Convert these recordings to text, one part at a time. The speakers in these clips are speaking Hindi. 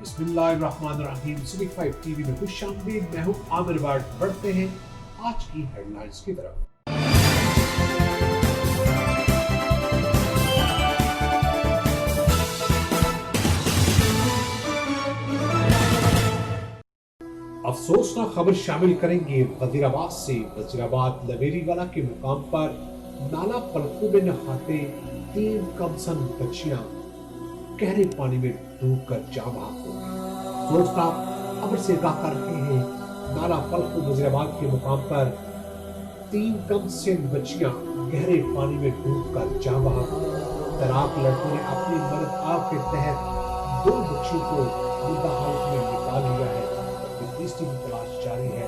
बिस्मिल्लाहिर्रहमानिर्रहीम। सिटी 5 टीवी में खुशामदीद। मैं हूं आमिर बाट। बढ़ते हैं आज की हेडलाइंस की तरफ। अफसोसनाक खबर शामिल करेंगे वजीराबाद से। वजीराबाद लवेरीवाला के मुकाम पर नाला पलखों में नहाते 3 कमसन बच्चियां गहरे पानी में डूबकर जान बहाक हो गई। अफसोसनाक खबर से आगाह कर रहे हैं नाला पलखों वजीराबाद के मुकाम पर 3 कमसिन बच्चियां गहरे पानी में डूबकर जान बहाक हो गई। तैराक लड़कों ने अपनी मदद आग के तहत 2 बच्चियों को मुर्दा हालत में निकाल लिया है। तीसरी की तलाश जारी है।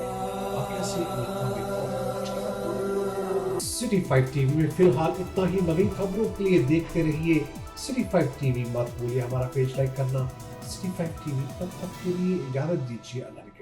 सिटी 5 टीवी में फिलहाल इतना ही। नई खबरों के लिए देखते रहिए सिटी 5 टीवी। मत भूलिए हमारा पेज लाइक करना। सिटी 5 टीवी तब तक के लिए इजाजत दीजिए। अल्लाह।